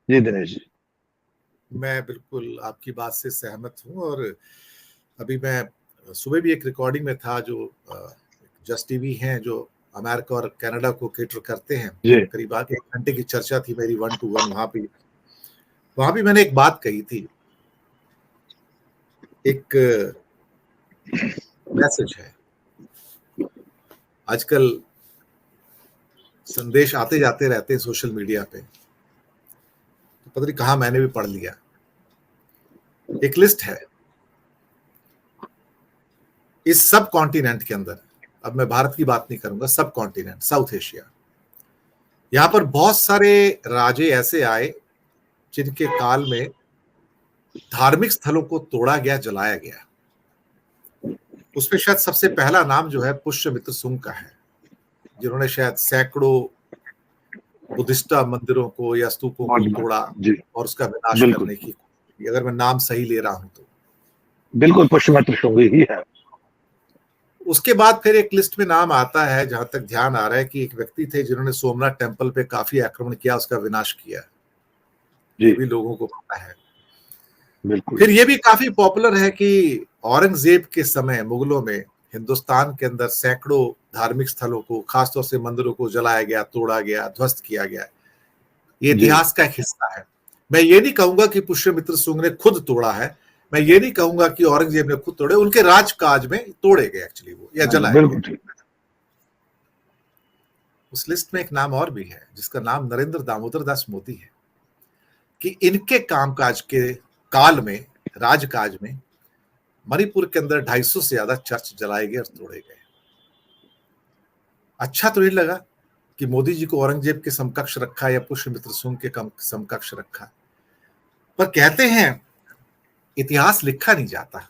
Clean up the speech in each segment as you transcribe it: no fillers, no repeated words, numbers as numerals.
जी दिनेश जी। मैं बिल्कुल आपकी बात से सहमत हूं। और अभी मैं सुबह भी एक रिकॉर्डिंग में था, जो जस्ट टीवी हैं जो अमेरिका और कनाडा को केटर करते हैं, जी करीब 1 घंटे की चर्चा थी मेरी 1-to-1 वहां भी मैंने एक बात कही थी। एक मैसेज है, आजकल संदेश आते जाते रहते हैं सोशल मीडिया पे, तो पता नहीं कहाँ मैंने भी पढ़ लिया। एक लिस्ट है इस सब कॉन्टिनेंट के अंदर, अब मैं भारत की बात नहीं करूंगा, सब कॉन्टिनेंट, साउथ एशिया, यहां पर बहुत सारे राजे ऐसे आए जिनके काल में धार्मिक स्थलों को तोड़ा गया, जलाया गया। उसमें शायद सबसे पहला नाम जो है पुष्यमित्र सुंग का है, जिन्होंने शायद सैकड़ों बुद्धिस्ट मंदिरों को या स्तूपों को तोड़ा जी और उसका विनाश बिल्कुल करने की, अगर मैं नाम सही ले रहा हूं तो। बिल्कुल पुष्यमित्र शुंग ही है। उसके बाद फिर एक लिस्ट में नाम आता है, जहां तक ध्यान आ रहा है, कि एक व्यक्ति थे जिन्होंने सोमनाथ टेम्पल पे काफी आक्रमण किया, उसका विनाश किया। जी ये भी लोगों को पता है। बिल्कुल। फिर ये भी काफी पॉपुलर है कि औरंगजेब के समय मुगलों में हिंदुस्तान के अंदर सैकड़ों धार्मिक स्थलों को, खासतौर से मंदिरों को जलाया गया, तोड़ा गया, ध्वस्त किया गया। ये जी इतिहास का एक हिस्सा है। मैं ये नहीं कहूंगा कि पुष्यमित्र सुंग ने खुद तोड़ा है, मैं ये नहीं कहूंगा कि औरंगजेब ने खुद तोड़े, उनके राजकाज में तोड़े गए एक्चुअली वो, या जलाए गए। बिल्कुल ठीक। उस लिस्ट में एक नाम और भी है जिसका नाम नरेंद्र दामोदर दास मोदी है, कि इनके कामकाज के काल में, राजकाज में, मणिपुर के अंदर 250 से ज्यादा चर्च जलाए गए और तोड़े गए। अच्छा तो नहीं लगा कि मोदी जी को औरंगजेब के समकक्ष रखा या पुष्यमित्र सुंग के समकक्ष रखा, पर कहते हैं इतिहास लिखा नहीं जाता,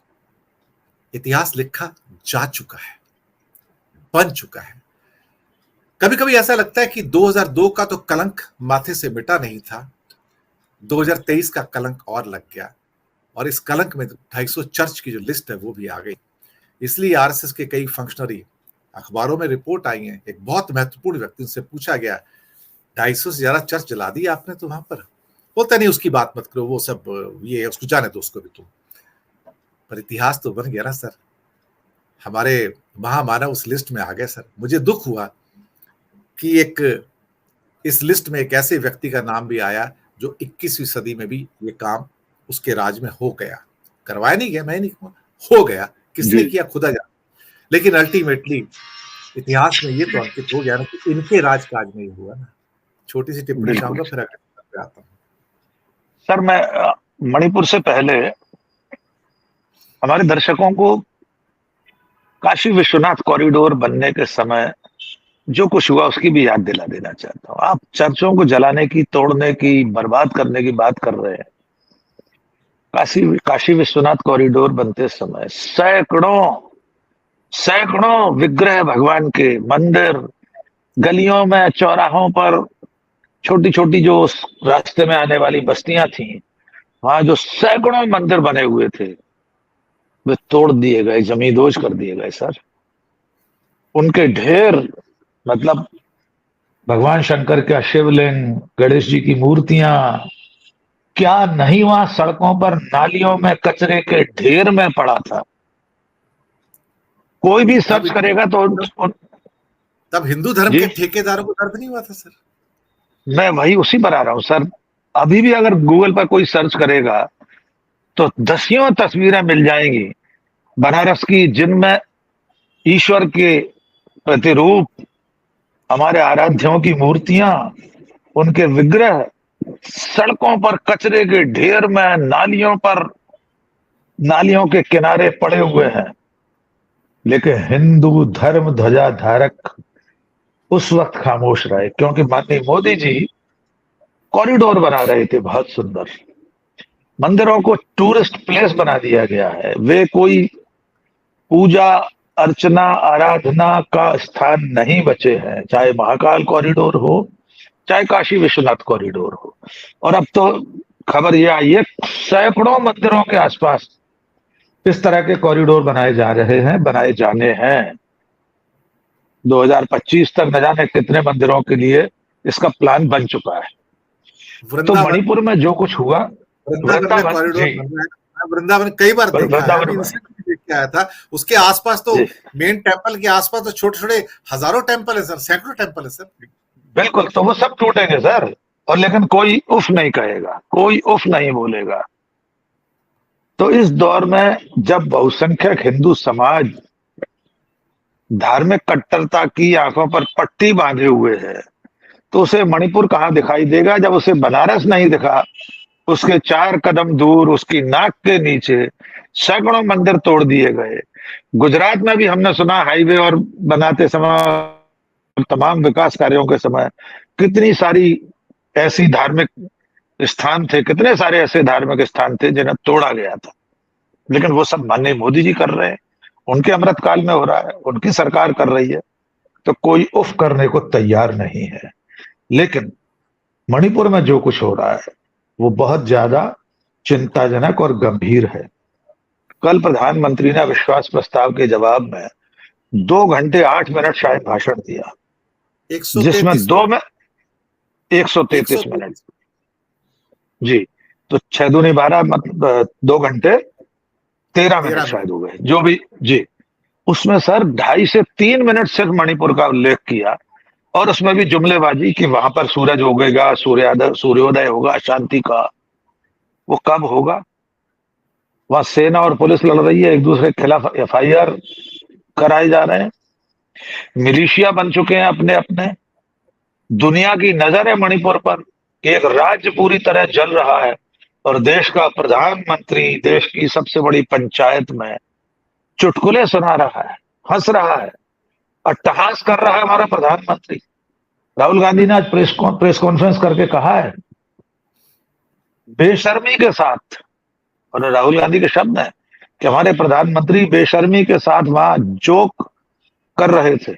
इतिहास लिखा जा चुका है, बन चुका है। कभी कभी ऐसा लगता है कि 2002 का तो कलंक माथे से मिटा नहीं था, 2023 का कलंक और लग गया, और इस कलंक में 250 चर्च की जो लिस्ट है वो भी आ गई। इसलिए आरएसएस के कई फंक्शनरी, अखबारों में रिपोर्ट आई है, एक बहुत महत्वपूर्ण व्यक्ति से पूछा गया, 250 से ज्यादा चर्च जला दी आपने तो वहां पर? बोलता नहीं उसकी बात मत करो, वो सब ये उसको जाने दो, उसको भी तुम। पर इतिहास तो बन गया ना सर, हमारे महामानव उस लिस्ट में आ गए सर। मुझे दुख हुआ कि एक इस लिस्ट में एक ऐसे व्यक्ति का नाम भी आया जो 21वीं सदी में भी ये काम उसके राज में हो गया। करवाया नहीं गया, मैं नहीं कहूँगा, हो गया। किसने जी किया खुदा जाने, लेकिन अल्टीमेटली इतिहास में ये तो अंकित हो गया ना कि इनके राजकाज में ही हुआ ना। छोटी सी टिप्पणी बिल्कुल। चाहूंगा, फिर अगले पे आता हूँ। सर मैं मणिपुर से पहले हमारे दर्शकों को काशी विश्वनाथ कॉरिडोर बनने के समय जो कुछ हुआ उसकी भी याद दिला देना चाहता हूँ। आप चर्चों को जलाने की, तोड़ने की, बर्बाद करने की बात कर रहे हैं। काशी विश्वनाथ कॉरिडोर बनते समय सैकड़ों सैकड़ों विग्रह भगवान के, मंदिर, गलियों में, चौराहों पर, छोटी छोटी जो रास्ते में आने वाली बस्तियां थी, वहां जो सैकड़ों मंदिर बने हुए थे वे तोड़ दिए गए, जमींदोज कर दिए गए सर। उनके ढेर, मतलब भगवान शंकर का शिवलिंग, गणेश जी की मूर्तियां, क्या नहीं वहां सड़कों पर, नालियों में कचरे के ढेर में पड़ा था। कोई भी सर्च करेगा तो तब हिंदू धर्म के जी ठेकेदारों को दर्द नहीं हुआ था सर? मैं वही उसी पर आ रहा हूं सर। अभी भी अगर गूगल पर कोई सर्च करेगा तो दसियों तस्वीरें मिल जाएंगी बनारस की, जिनमें ईश्वर के प्रतिरूप, हमारे आराध्यों की मूर्तियां, उनके विग्रह सड़कों पर कचरे के ढेर में, नालियों पर, नालियों के किनारे पड़े हुए हैं। लेकिन हिंदू धर्म ध्वजा धारक उस वक्त खामोश रहे, क्योंकि माननीय मोदी जी कॉरिडोर बना रहे थे, बहुत सुंदर। मंदिरों को टूरिस्ट प्लेस बना दिया गया है, वे कोई पूजा अर्चना आराधना का स्थान नहीं बचे हैं, चाहे महाकाल कॉरिडोर हो, चाहे काशी विश्वनाथ कॉरिडोर हो। और अब तो खबर यह आई है सैकड़ों मंदिरों के आसपास इस तरह के कॉरिडोर बनाए जा रहे हैं, बनाए जाने हैं। 2025 तक न जाने कितने मंदिरों के लिए इसका प्लान बन चुका है। तो मणिपुर में जो कुछ हुआ, वृंदावन में कॉरिडोर बन रहा है, वृंदावन कई बार देखा है, देख के आया था। उसके आसपास तो मेन टेम्पल के आसपास तो छोटे छोटे हजारों टेम्पल है सर, सैकड़ों टेम्पल है सर। बिल्कुल, तो वो सब टूटेंगे सर, और लेकिन कोई उफ नहीं कहेगा, कोई उफ नहीं बोलेगा। तो इस दौर में जब बहुसंख्यक हिंदू समाज धार्मिक कट्टरता की आंखों पर पट्टी बांधे हुए है, तो उसे मणिपुर कहां दिखाई देगा जब उसे बनारस नहीं दिखा। उसके 4 कदम दूर, उसकी नाक के नीचे सैकड़ों मंदिर तोड़ दिए गए। गुजरात में भी हमने सुना हाईवे और बनाते समय, तमाम विकास कार्यों के समय, कितनी सारी ऐसी धार्मिक स्थान थे, कितने सारे ऐसे धार्मिक स्थान थे जिन्हें तोड़ा गया था। लेकिन वो सब माननीय मोदी जी कर रहे हैं, उनके अमृतकाल में हो रहा है, उनकी सरकार कर रही है, तो कोई उफ करने को तैयार नहीं है। लेकिन मणिपुर में जो कुछ हो रहा है वो बहुत ज्यादा चिंताजनक और गंभीर है। कल प्रधानमंत्री ने विश्वास प्रस्ताव के जवाब में 2 घंटे 8 मिनट शायद भाषण दिया, जिसमें 133 मिनट जी, तो 6 दूनी 12, मतलब 2 घंटे 13 मिनट शायद हो गए, जो भी जी। उसमें सर 2.5 से 3 मिनट सिर्फ मणिपुर का उल्लेख किया, और उसमें भी जुमलेबाजी कि वहां पर सूरज उगेगा, सूर्योदय होगा शांति का। वो कब होगा? वहां सेना और पुलिस लड़ रही है, एक दूसरे के खिलाफ FIR कराए जा रहे हैं, मिलिशिया बन चुके हैं अपने अपने। दुनिया की नजर है मणिपुर पर, एक राज्य पूरी तरह जल रहा है, और देश का प्रधानमंत्री देश की सबसे बड़ी पंचायत में चुटकुले सुना रहा है, हंस रहा है, अट्टहास कर रहा है हमारा प्रधानमंत्री। राहुल गांधी ने आज प्रेस कॉन्फ्रेंस करके कहा है बेशर्मी के साथ, और राहुल गांधी के शब्द हैं कि हमारे प्रधानमंत्री बेशर्मी के साथ वहां जोक कर रहे थे।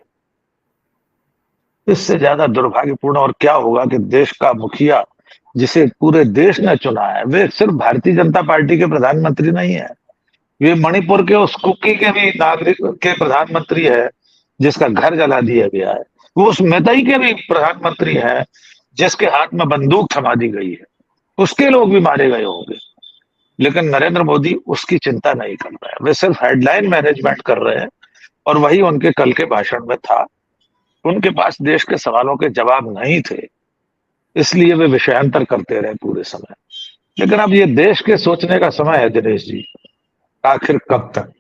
इससे ज्यादा दुर्भाग्यपूर्ण और क्या होगा कि देश का मुखिया, जिसे पूरे देश ने चुना है, वे सिर्फ भारतीय जनता पार्टी के प्रधानमंत्री नहीं है, वे मणिपुर के उस कुकी के भी नागरिक के प्रधानमंत्री है जिसका घर जला दिया गया है। वो उस मेतई के भी प्रधानमंत्री है जिसके हाथ में बंदूक थमा दी गई है, उसके लोग भी मारे गए होंगे। लेकिन नरेंद्र मोदी उसकी चिंता नहीं कर रहे हैं, वे सिर्फ हेडलाइन मैनेजमेंट कर रहे हैं, और वही उनके कल के भाषण में था। उनके पास देश के सवालों के जवाब नहीं थे, इसलिए वे विषयांतर करते रहे पूरे समय। लेकिन अब ये देश के सोचने का समय है दिनेश जी, आखिर कब तक?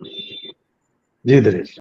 जी दिनेश।